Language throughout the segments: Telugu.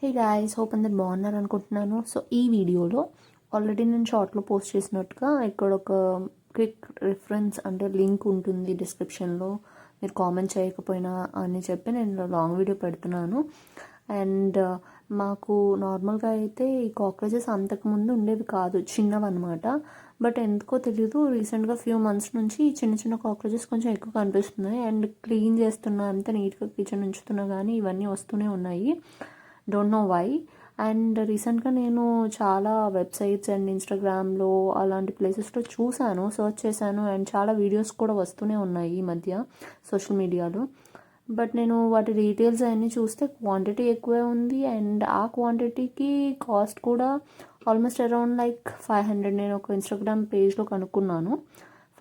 హే గాయ్స్, హోప్ అందరు బాగున్నారు అనుకుంటున్నాను. సో ఈ వీడియోలో ఆల్రెడీ నేను షార్ట్లో పోస్ట్ చేసినట్టుగా ఇక్కడ ఒక క్విక్ రిఫరెన్స్ అంటే లింక్ ఉంటుంది డిస్క్రిప్షన్లో. మీరు కామెంట్ చేయకపోయినా అని చెప్పి నేను లాంగ్ వీడియో పెడుతున్నాను. అండ్ మాకు నార్మల్గా అయితే ఈ కాక్రోచెస్ అంతకుముందు ఉండేవి కాదు, చిన్నవన్నమాట. బట్ ఎందుకో తెలీదు, రీసెంట్గా ఫ్యూ మంత్స్ నుంచి చిన్న చిన్న కాక్రోచెస్ కొంచెం ఎక్కువ కనిపిస్తున్నాయి. అండ్ క్లీన్ చేస్తున్నా, అంత నీట్గా కిచెన్ ఉంచుతున్నా కానీ ఇవన్నీ వస్తూనే ఉన్నాయి. Don't know why. అండ్ రీసెంట్గా నేను చాలా వెబ్సైట్స్ అండ్ ఇన్స్టాగ్రామ్లో అలాంటి ప్లేసెస్లో చూశాను, సర్చ్ చేశాను. అండ్ చాలా వీడియోస్ కూడా వస్తూనే ఉన్నాయి ఈ మధ్య సోషల్ మీడియాలో. బట్ నేను వాటి డీటెయిల్స్ అవన్నీ చూస్తే క్వాంటిటీ ఎక్కువే ఉంది. అండ్ ఆ క్వాంటిటీకి కాస్ట్ కూడా ఆల్మోస్ట్ అరౌండ్ లైక్ 500. నేను ఒక ఇన్స్టాగ్రామ్ పేజ్లో కనుక్కున్నాను.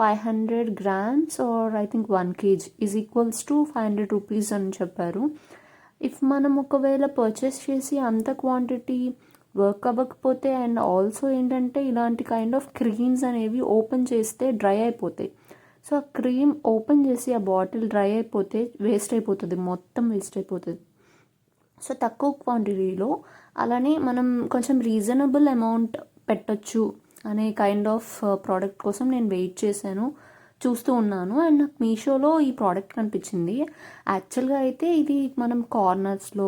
500 grams or I think 1 kg is equals to 500 rupees అని చెప్పారు. ఇఫ్ మనం ఒకవేళ పర్చేస్ చేసి అంత క్వాంటిటీ వర్క్ అవ్వకపోతే, అండ్ ఆల్సో ఏంటంటే ఇలాంటి కైండ్ ఆఫ్ క్రీమ్స్ అనేవి ఓపెన్ చేస్తే డ్రై అయిపోతాయి. సో ఆ క్రీమ్ ఓపెన్ చేసి ఆ బాటిల్ డ్రై అయిపోతే వేస్ట్ అయిపోతుంది, మొత్తం వేస్ట్ అయిపోతుంది. సో తక్కువ క్వాంటిటీలో అలానే మనం కొంచెం రీజనబుల్ అమౌంట్ పెట్టొచ్చు అనే కైండ్ ఆఫ్ ప్రోడక్ట్ కోసం నేను వెయిట్ చేశాను, చూస్తూ ఉన్నాను. అండ్ నాకు మీషోలో ఈ ప్రోడక్ట్ కనిపించింది. యాక్చువల్గా అయితే ఇది మనం కార్నర్స్లో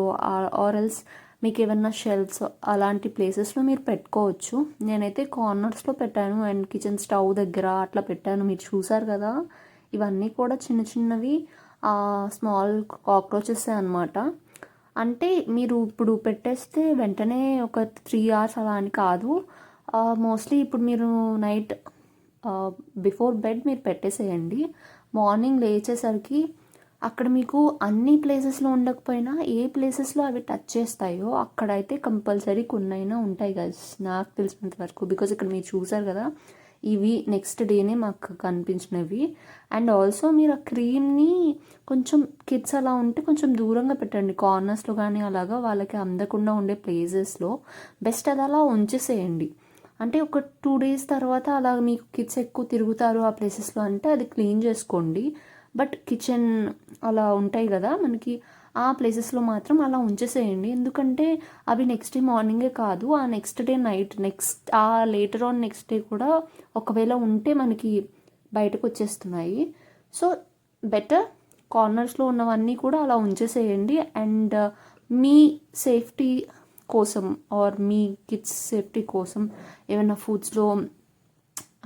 ఆర్ ఎల్స్ మీకు ఏమన్నా షెల్ఫ్స్ అలాంటి ప్లేసెస్లో మీరు పెట్టుకోవచ్చు. నేనైతే కార్నర్స్లో పెట్టాను అండ్ కిచెన్ స్టవ్ దగ్గర అట్లా పెట్టాను. మీరు చూసారు కదా, ఇవన్నీ కూడా చిన్న చిన్నవి స్మాల్ కాక్రోచెస్ అనమాట. అంటే మీరు ఇప్పుడు పెట్టేస్తే వెంటనే ఒక 3 hours అలా అని కాదు. మోస్ట్లీ ఇప్పుడు మీరు నైట్ బిఫోర్ బెడ్ మీరు పెట్టేసేయండి. మార్నింగ్ లేచేసరికి అక్కడ మీకు అన్ని ప్లేసెస్లో ఉండకపోయినా ఏ ప్లేసెస్లో అవి టచ్ చేస్తాయో అక్కడైతే కంపల్సరీ కొన్నైనా ఉంటాయి గైస్, నాకు తెలిసినంత వరకు. బికాజ్ ఇక్కడ మీరు చూసారు కదా, ఇవి నెక్స్ట్ డేనే మాకు కనిపించినవి. అండ్ ఆల్సో మీరు ఆ క్రీమ్ని కొంచెం కిడ్స్ అలా ఉంటే కొంచెం దూరంగా పెట్టండి, కార్నర్స్లో కానీ అలాగా వాళ్ళకి అందకుండా ఉండే ప్లేసెస్లో. బెస్ట్ అది అలా ఉంచేసేయండి. అంటే ఒక 2 days తర్వాత అలా మీకు కిడ్స్ ఎక్కువ తిరుగుతారు ఆ ప్లేసెస్లో అంటే అది క్లీన్ చేసుకోండి. బట్ కిచెన్ అలా ఉంటాయి కదా మనకి, ఆ ప్లేసెస్లో మాత్రం అలా ఉంచేసేయండి. ఎందుకంటే అవి నెక్స్ట్ డే మార్నింగే కాదు, ఆ నెక్స్ట్ డే నైట్, ఆ లేటర్ ఆన్ నెక్స్ట్ డే కూడా ఒకవేళ ఉంటే మనకి బయటకు వచ్చేస్తున్నాయి. సో బెటర్ కార్నర్స్లో ఉన్నవన్నీ కూడా అలా ఉంచేసేయండి. అండ్ మీ సేఫ్టీ కోసం ఆర్ మీ కిడ్స్ సేఫ్టీ కోసం ఏమైనా ఫుడ్స్లో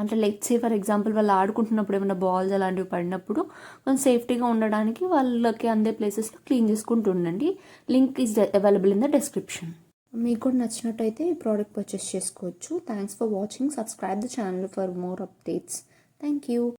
అంటే లెట్స్ సే ఫర్ ఎగ్జాంపుల్ వాళ్ళు ఆడుకుంటున్నప్పుడు ఏమైనా బాల్స్ అలాంటివి పడినప్పుడు కొంచెం సేఫ్టీగా ఉండడానికి వాళ్ళకి అందే ప్లేసెస్లో క్లీన్ చేసుకుంటూ ఉండండి. Link is available in the description. మీకు కూడా నచ్చినట్టయితే ఈ ప్రోడక్ట్ పర్చేస్ చేసుకోవచ్చు. Thanks for watching. Subscribe the channel for more updates. Thank you.